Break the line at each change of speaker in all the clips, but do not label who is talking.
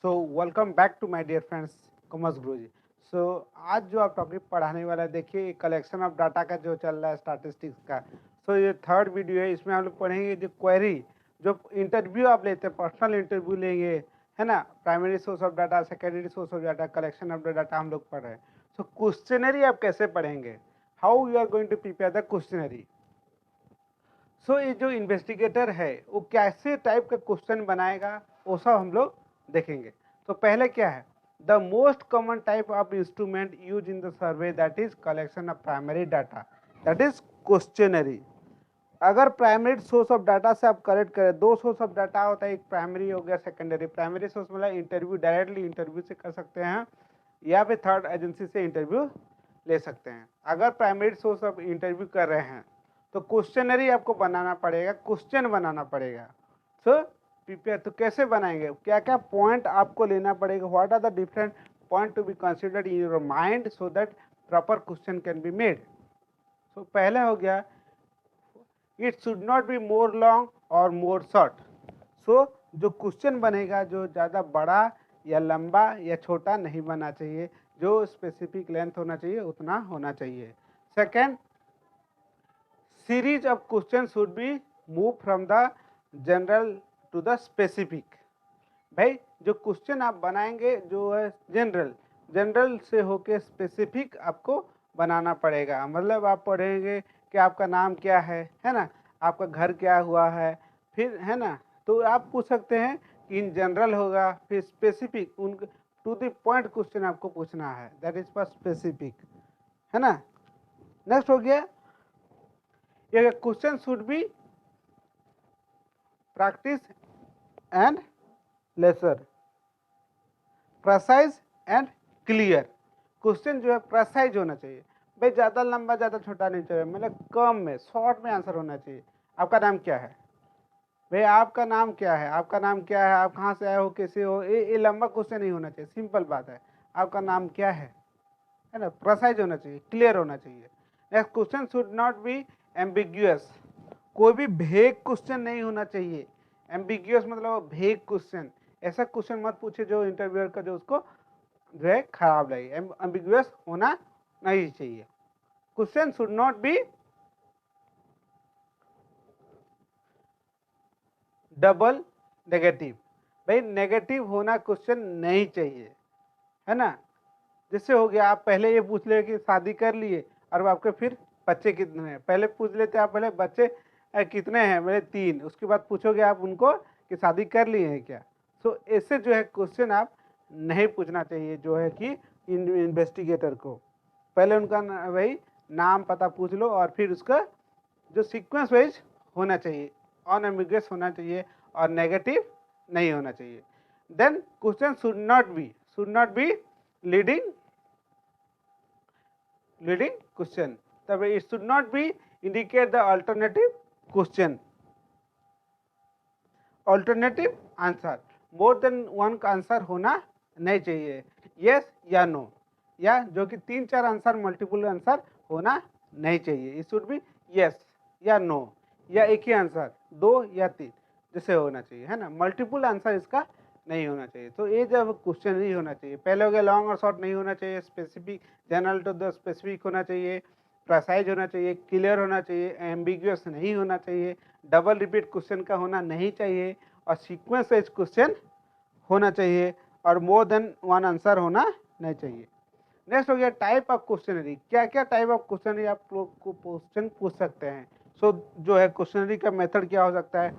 So welcome back to my dear friends commerce Guruji. So आज जो आप टॉपिक पढ़ाने वाला है, देखिए कलेक्शन ऑफ डाटा का जो चल रहा है स्टैटिस्टिक्स का। सो ये थर्ड वीडियो है, इसमें हम लोग पढ़ेंगे जो क्वेरी, जो इंटरव्यू आप लेते हैं, पर्सनल इंटरव्यू लेंगे, है ना। Primary source of data, secondary source of data, collection of data हम लोग पढ़ रहे हैं। सो क्वेश्चनरी आप कैसे पढ़ेंगे, how you are going to prepare the questionary. So ये जो इन्वेस्टिगेटर है वो कैसे टाइप का क्वेश्चन बनाएगा वो सब हम लोग देखेंगे। तो पहले क्या है, the most common type of instrument use in the survey that is collection of primary data, that is questionnaire. अगर प्राइमरी सोर्स ऑफ डाटा से आप कलेक्ट करें, दो सोर्स ऑफ डाटा होता है, एक प्राइमरी हो गया सेकेंडरी। प्राइमरी सोर्स मतलब इंटरव्यू डायरेक्टली इंटरव्यू से कर सकते हैं या फिर थर्ड एजेंसी से इंटरव्यू ले सकते हैं। अगर प्राइमरी सोर्स ऑफ इंटरव्यू कर रहे हैं तो क्वेश्चनरी आपको बनाना पड़ेगा, क्वेश्चन बनाना पड़ेगा। सो प्रिपेयर तो कैसे बनाएंगे, क्या क्या पॉइंट आपको लेना पड़ेगा, what are the different point to be considered in your mind so that proper question can be made. So पहले हो गया, it should not be more long और मोर शॉर्ट। सो जो क्वेश्चन बनेगा जो ज़्यादा बड़ा या लंबा या छोटा नहीं बनना चाहिए, जो स्पेसिफिक लेंथ होना चाहिए उतना होना चाहिए। Second, series of questions should be moved from the general to the specific। भाई जो क्वेश्चन आप बनाएंगे जो है जनरल से होके स्पेसिफिक आपको बनाना पड़ेगा। मतलब आप पढ़ेंगे कि आपका नाम क्या है ना, आपका घर क्या हुआ है, फिर है ना, तो आप पूछ सकते हैं कि इन जनरल होगा, फिर स्पेसिफिक उन टू द पॉइंट क्वेश्चन आपको पूछना है, दैट इज फॉर स्पेसिफिक, है ना। नेक्स्ट हो गया, ये question should be practice and lesser, precise and clear. Question जो है प्रेसाइज होना चाहिए, भाई ज़्यादा लंबा ज़्यादा छोटा नहीं चाहिए, मतलब कम में शॉर्ट में आंसर होना चाहिए। आपका नाम क्या है, भाई आपका नाम क्या है, आपका नाम क्या है, आप कहाँ से आए हो, कैसे हो, ये लंबा क्वेश्चन नहीं होना चाहिए, सिंपल बात है, आपका नाम क्या है ना। प्रेसाइज होना चाहिए, क्लियर होना चाहिए। Next, question should not B ambiguous, कोई भी भेग क्वेश्चन नहीं होना चाहिए। एम्बिग्यूअस मतलब भेग क्वेश्चन, ऐसा क्वेश्चन मत पूछे जो इंटरव्यूअर का जो उसको जो है खराब लगे। एम्बिग्यूअस होना नहीं चाहिए। Question should not B double negative, भाई नेगेटिव होना क्वेश्चन नहीं चाहिए, है ना। जैसे हो गया, आप पहले ये पूछ ले कि शादी कर लिए और आपके फिर बच्चे कितने हैं, पहले पूछ लेते आप, पहले बच्चे कितने हैं, मेरे 3, उसके बाद पूछोगे आप उनको कि शादी कर लिए हैं क्या। सो ऐसे जो है क्वेश्चन आप नहीं पूछना चाहिए, जो है कि इन्वेस्टिगेटर को पहले उनका भाई नाम पता पूछ लो और फिर उसका जो सीक्वेंस वाइज होना चाहिए, अनएम्बिगुअस होना चाहिए और नेगेटिव नहीं होना चाहिए। Then question should not be leading question, तब it should not be indicate the alternative question, alternative answer, more than one का आंसर होना नहीं चाहिए, यस या नो, या जो कि 3-4 आंसर मल्टीपल आंसर होना नहीं चाहिए। इट शुड बी यस या नो, या एक ही आंसर 2 या 3 जैसे होना चाहिए, है ना। मल्टीपल आंसर इसका नहीं होना चाहिए। तो ये जब क्वेश्चन नहीं होना चाहिए, पहले हो गया लॉन्ग और शॉर्ट नहीं होना चाहिए, specific general to the specific होना चाहिए, प्रेसाइज होना चाहिए, क्लियर होना चाहिए, एम्बिगुअस नहीं होना चाहिए, डबल रिपीट क्वेश्चन का होना नहीं चाहिए, और सीक्वेंस वाइज क्वेश्चन होना चाहिए, और मोर देन वन आंसर होना नहीं चाहिए। नेक्स्ट हो गया टाइप ऑफ क्वेश्चनरी, क्या क्या टाइप ऑफ क्वेश्चनरी आप लोग को क्वेश्चन पूछ सकते हैं। सो जो है क्वेश्चनरी का मेथड क्या हो सकता है,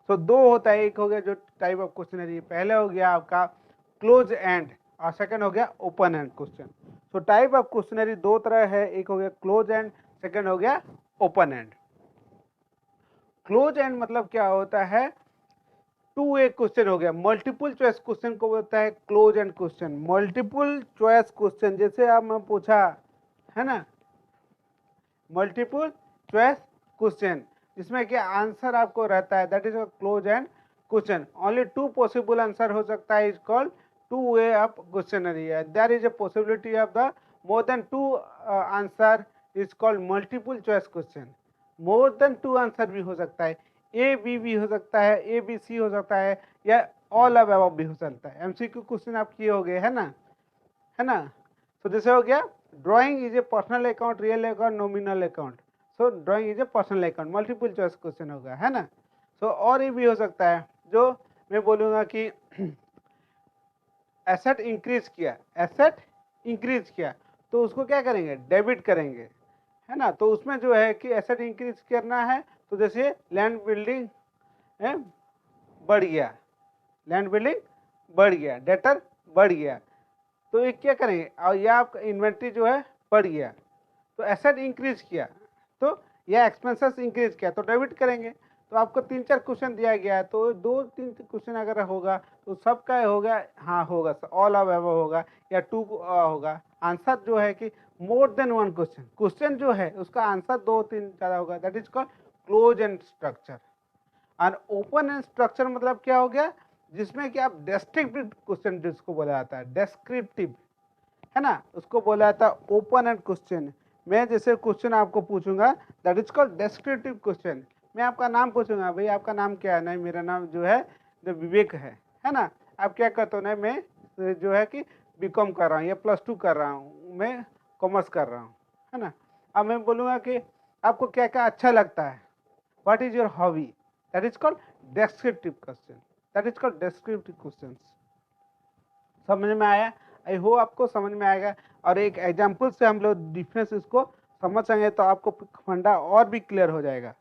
सो 2 होता है, एक हो गया जो टाइप ऑफ क्वेश्चनरी, पहले हो गया आपका क्लोज एंड और सेकंड हो गया open and question. So type of questionnaire 2 तरह है, एक हो गया क्लोज एंड, सेकंड हो गया ओपन एंड। क्लोज एंड मतलब क्या होता है, 2 क्वेश्चन हो गया, मल्टीपल चॉइस क्वेश्चन को बोलता है close end question. Multiple choice question जैसे आप मैं पूछा, है ना, मल्टीपल चॉइस क्वेश्चन जिसमें कि आंसर आपको रहता है, that is a close end question. Only 2 possible answer हो सकता है, is called 2 way of questionnaire. There is a possibility of the more than 2 answer, is called multiple choice question. More than 2 answer भी हो सकता है, A B भी हो सकता है, ए बी सी हो सकता है, या ऑल ऑफ अबव भी हो सकता है। एमसीक्यू क्वेश्चन आप किए हो गए, है ना। तो जैसे हो गया drawing is a personal account, real account, nominal account. So drawing is a personal account, multiple choice question होगा, है ना। सो और ये भी हो सकता है जो मैं बोलूँगा कि एसेट इंक्रीज किया, एसेट इंक्रीज किया तो उसको क्या करेंगे, डेबिट करेंगे, है ना। तो उसमें जो है कि एसेट इंक्रीज करना है तो जैसे लैंड बिल्डिंग बढ़ गया, लैंड बिल्डिंग बढ़ गया, डेटर बढ़ गया, तो ये क्या करेंगे, और यह आपका इन्वेंट्री जो है बढ़ गया, तो एसेट इंक्रीज किया, तो यह एक्सपेंसेस इंक्रीज किया तो डेबिट करेंगे। तो आपको 3-4 क्वेश्चन दिया गया है, तो 2-3 क्वेश्चन अगर होगा तो सबका होगा, हाँ होगा, ऑल ऑफ अबव होगा या 2 होगा। आंसर जो है कि मोर देन 1 क्वेश्चन, क्वेश्चन जो है उसका आंसर 2-3 ज़्यादा होगा, that is called close and structure. और ओपन एंड स्ट्रक्चर मतलब क्या हो गया, जिसमें कि आप डिस्क्रिप्टिव क्वेश्चन जिसको बोला जाता है, डिस्क्रिप्टिव, है ना, उसको बोला जाता है ओपन एंड क्वेश्चन। मैं जैसे क्वेश्चन आपको पूछूंगा that is called descriptive question. मैं आपका नाम पूछूंगा, भाई आपका नाम क्या है, नहीं मेरा नाम जो है विवेक है ना। आप क्या करते हो, नहीं मैं जो है कि बीकॉम कर रहा हूँ या +2 कर रहा हूँ, मैं कॉमर्स कर रहा हूँ, है ना। अब मैं बोलूँगा कि आपको क्या क्या अच्छा लगता है, what is your hobby, that is called descriptive question, that is called descriptive question. समझ में आया, आई होप आपको समझ में आएगा। और एक एग्जाम्पल से हम लोग डिफरेंस इसको समझ सकेंगे तो आपको फंडा और भी क्लियर हो जाएगा,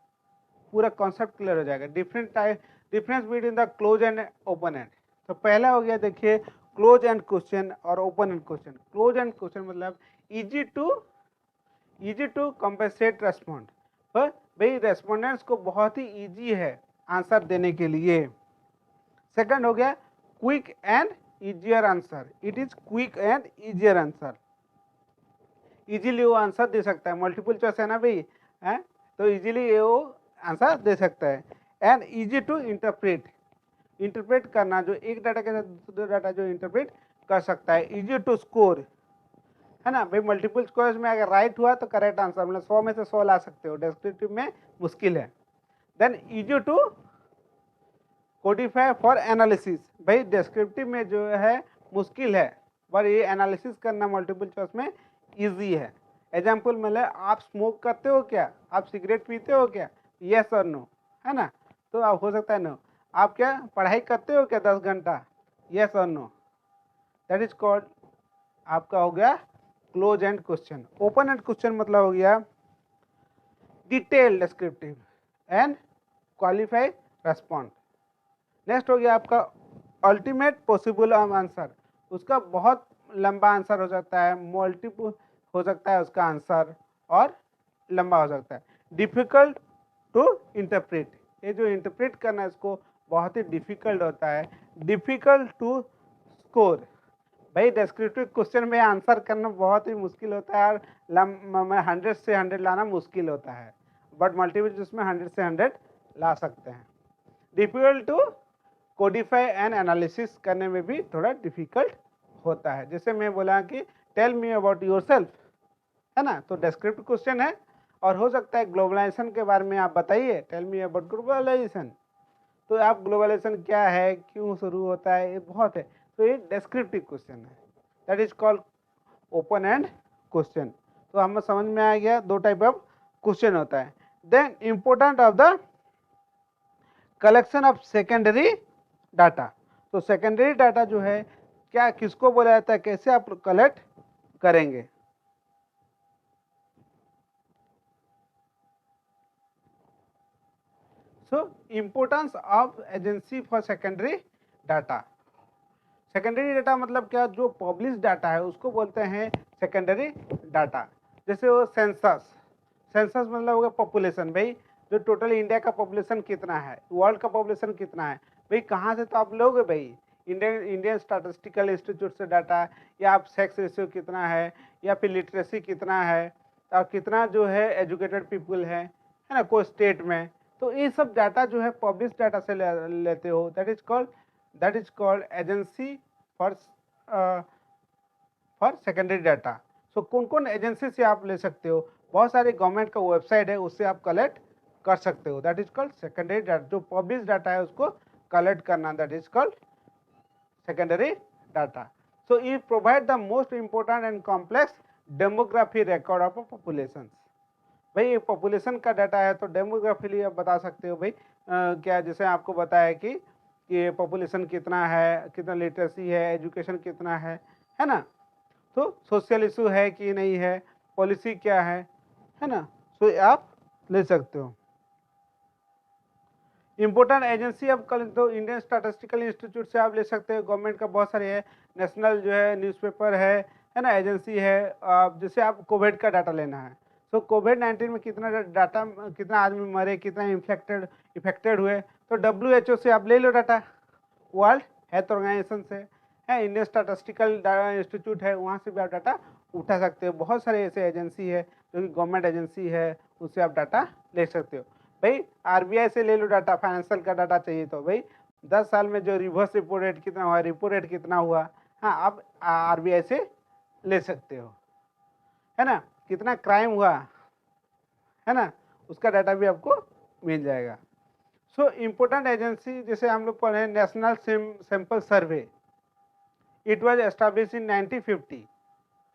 पूरा कॉन्सेप्ट क्लियर हो जाएगा। Difference between the close and open and. तो पहला हो गया देखिए क्लोज एंड क्वेश्चन और open and question. Close end question मतलब इजी टू कंपेंसेट रेस्पॉन्ड, पर भाई रेस्पोंडेंट्स को बहुत ही इजी है आंसर देने के लिए। सेकंड हो गया quick and easier answer, it is quick and easier answer, easily वो आंसर दे सकता है, मल्टीपल चॉइस है ना भाई, है तो इजीली वो आंसर दे सकता है। And easy to interpret, interpret करना, जो एक डाटा के साथ दूसरा डाटा जो इंटरप्रेट कर सकता है। इजी टू स्कोर, है ना भाई, मल्टीपल चॉइस में अगर राइट हुआ तो करेक्ट आंसर, मतलब 100 में से 100 ला सकते हो, डिस्क्रिप्टिव में मुश्किल है। Then easy to codify for analysis, भाई डिस्क्रिप्टिव में जो है मुश्किल है, पर ये एनालिसिस करना मल्टीपल चॉइस में इजी है। एग्जाम्पल मतलब आप स्मोक करते हो क्या, आप सिगरेट पीते हो क्या, यस और नो, है ना, तो आप हो सकता है नो। आप क्या पढ़ाई करते हो क्या 10 घंटा, यस और नो, दैट इज कॉल्ड आपका हो गया close end question. Open and question मतलब हो गया detail descriptive and qualify respond. Next हो गया आपका अल्टीमेट पॉसिबल आंसर, उसका बहुत लंबा आंसर हो सकता है, मल्टीपल हो सकता है उसका आंसर और लंबा हो सकता है। डिफिकल्ट टू इंटरप्रेट, ये जो इंटरप्रेट करना है इसको बहुत ही डिफिकल्ट होता है। डिफिकल्ट टू स्कोर, भाई डिस्क्रिप्टिव क्वेश्चन में आंसर करना बहुत ही मुश्किल होता है और 100 से 100 लाना मुश्किल होता है, बट मल्टीपल चॉइस में 100 से 100 ला सकते हैं। Difficult to codify and analysis करने में भी थोड़ा डिफिकल्ट होता है। जैसे मैं बोला कि टेल मी अबाउट योरसेल्फ, है ना, तो डिस्क्रिप्टिव क्वेश्चन है। और हो सकता है ग्लोबलाइजेशन के बारे में आप बताइए, टेल मी अबाउट ग्लोबलाइजेशन, तो आप ग्लोबलाइजेशन क्या है, क्यों शुरू होता है, ये बहुत है, तो ये डिस्क्रिप्टिव क्वेश्चन है, that is called open and question. तो हमें समझ में आ गया दो टाइप ऑफ क्वेश्चन होता है। Then important of the collection of secondary data, तो सेकेंडरी डाटा जो है क्या किसको बोला जाता है, कैसे आप कलेक्ट करेंगे। So importance of agency for secondary data. Secondary data मतलब क्या, जो पब्लिश डाटा है उसको बोलते हैं सेकेंडरी डाटा। जैसे वो सेंसस, सेंसस मतलब होगा पॉपुलेशन, भाई जो टोटल इंडिया का पॉपुलेशन कितना है, वर्ल्ड का पॉपुलेशन कितना है, भाई कहाँ से तो आप लोगे भाई, इंडियन स्टैटिस्टिकल इंस्टीट्यूट से डाटा, या आप सेक्स रेशियो कितना है, या फिर लिटरेसी कितना है, और कितना जो है एजुकेटेड पीपल है ना कोई स्टेट में, तो ये सब डाटा जो है पब्लिश डाटा से लेते हो, that is called agency for secondary data. So कौन कौन एजेंसी से आप ले सकते हो, बहुत सारे गवर्नमेंट का वेबसाइट है उससे आप कलेक्ट कर सकते हो, that is called secondary data. जो पब्लिश डाटा है उसको कलेक्ट करना, that is called secondary data. So it provide the most important and complex demography record of a population. भाई ये पॉपुलेशन का डाटा है तो डेमोग्राफिकली आप बता सकते हो भाई क्या जैसे आपको बताया कि पॉपुलेशन कितना है, कितना लिटरेसी है, एजुकेशन कितना है ना, तो सोशल इशू है कि नहीं है, पॉलिसी क्या है ना, तो आप ले सकते हो। इम्पोर्टेंट एजेंसी अब कल तो इंडियन स्टैटिस्टिकल इंस्टीट्यूट से आप ले सकते हो, गवर्नमेंट का बहुत सारे है, नेशनल जो है न्यूज़पेपर है ना, एजेंसी है। जैसे आप कोविड का डाटा लेना है तो कोविड-19 में कितना डाटा, कितना आदमी मरे, कितना इफेक्टेड हुए, तो WHO से आप ले लो डाटा, वर्ल्ड हेल्थ ऑर्गेनाइजेशन से है, इंडियन स्टैटिस्टिकल इंस्टीट्यूट है, वहाँ से भी आप डाटा उठा सकते हो। बहुत सारे ऐसे एजेंसी है जो कि गवर्नमेंट एजेंसी है, उससे आप डाटा ले सकते हो। भाई RBI से ले लो डाटा, फाइनेंशियल का डाटा चाहिए तो भाई 10 साल में जो रिवर्स रिपो रेट कितना हुआ, रिपो रेट कितना हुआ, हाँ आप RBI से ले सकते हो, है ना, कितना क्राइम हुआ है ना, उसका डाटा भी आपको मिल जाएगा। सो इम्पोर्टेंट एजेंसी जैसे हम लोग पढ़े national sample survey, it was establish in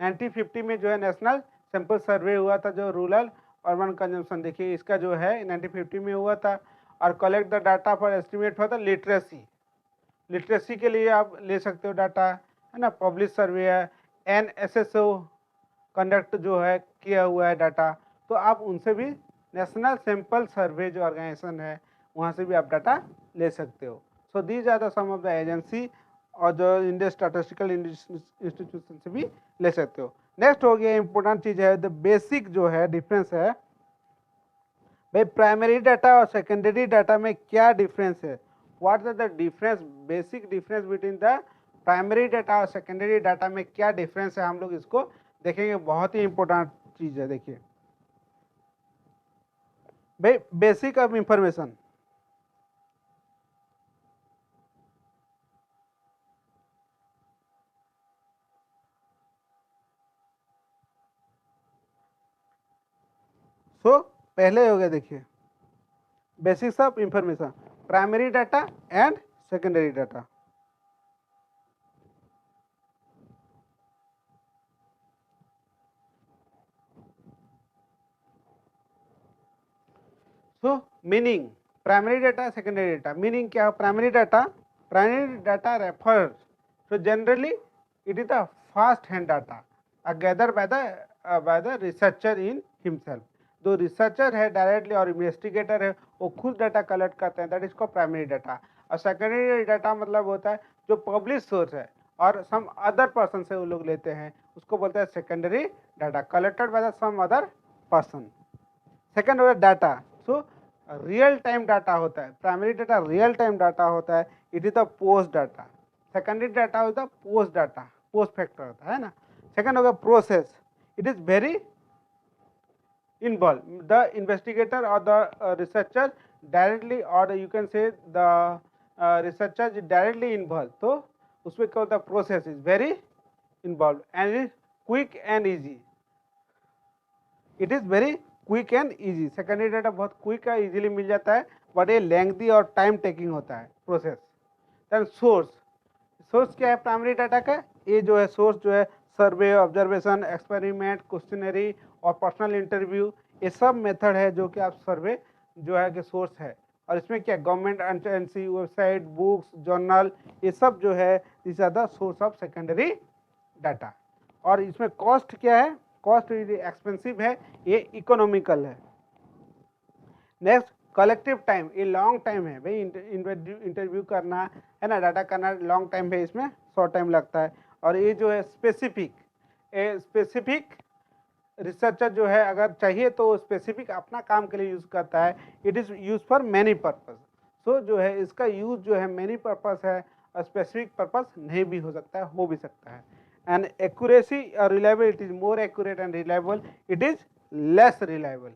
1950 में जो है नेशनल सैंपल सर्वे हुआ था, जो रूरल अर्बन कंजम्पशन देखिए इसका जो है 1950 में हुआ था। और collect the data for estimate for the literacy के लिए आप ले सकते हो डाटा, है ना। पब्लिश सर्वे है, NSSO कंडक्ट जो है किया हुआ है डाटा, तो आप उनसे भी नेशनल सैंपल सर्वे जो ऑर्गेनाइजेशन है वहाँ से भी आप डाटा ले सकते हो। So these are the some of the agency और जो इंडियन स्टैटिस्टिकल इंस्टीट्यूशन से भी ले सकते हो। नेक्स्ट हो गया इंपॉर्टेंट चीज है द बेसिक जो है डिफरेंस है भाई, प्राइमरी डाटा और सेकेंडरी डाटा में क्या डिफरेंस है, what is the difference, basic difference between the primary data और सेकेंडरी डाटा में क्या डिफरेंस है, हम लोग इसको देखेंगे। बहुत ही इंपॉर्टेंट चीज है। देखिए भाई बेसिक ऑफ इंफॉर्मेशन, सो पहले हो गया देखिए basics of information, primary data and secondary data. So meaning primary data secondary data, meaning क्या है, primary data refers so generally it is the first hand data gathered by the researcher in himself। जो researcher है directly और investigator है वो खुद data collect करते हैं, दैट इज को प्राइमरी डाटा। और सेकेंडरी डाटा मतलब होता है जो पब्लिश सोर्स है और सम अदर पर्सन से वो लोग लेते हैं, उसको बोलते हैं secondary data, collected by the some other person. Second हो गया data, so real time data होता है, primary data real time data होता है, it is the post data. Secondary data होता है पोस्ट डाटा, पोस्ट फैक्टर होता है ना। सेकेंड हो गया process, it is very involved, the investigator or the researcher directly or you can say the researcher is directly involved, तो उसमें क्या होता है process is very involve and is quick and easy, it is very quick and easy. Secondary data बहुत quick है, easily मिल जाता है, but ये लेंथी और टाइम टेकिंग होता है प्रोसेस। देन सोर्स क्या है प्राइमरी डाटा का, ये जो है सोर्स जो है सर्वे, ऑब्जर्वेशन, एक्सपेरिमेंट, क्वेश्चनरी और पर्सनल इंटरव्यू, ये सब मेथड है जो कि आप सर्वे जो है कि सोर्स है। और इसमें क्या government agency, website, books, journal, ये सब जो है this are the source of secondary data. और इसमें कॉस्ट क्या है, कॉस्ट एक्सपेंसिव है, ये इकोनॉमिकल है। नेक्स्ट कलेक्टिव टाइम, ये लॉन्ग टाइम है भाई, इंटरव्यू करना है ना, डाटा करना लॉन्ग टाइम है, इसमें शॉर्ट टाइम लगता है। और ये जो है स्पेसिफिक रिसर्चर जो है अगर चाहिए तो स्पेसिफिक अपना काम के लिए यूज़ करता है, it is use for many purpose. So जो है इसका यूज़ जो है मैनी पर्पस है, और स्पेसिफिक पर्पस नहीं भी हो सकता है, हो भी सकता है। एंड एक्यूरेसी और reliable, it is more accurate and reliable, it is less reliable.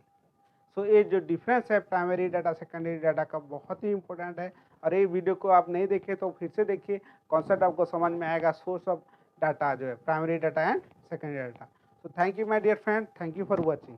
So ये जो डिफरेंस है प्राइमरी डाटा सेकेंडरी डाटा का बहुत ही इंपॉर्टेंट है। और ये वीडियो को आप नहीं देखे तो फिर से देखिए, कॉन्सेप्ट आपको समझ में आएगा, सोर्स ऑफ डाटा जो है primary data and secondary data. So thank you my dear friend, thank you for watching।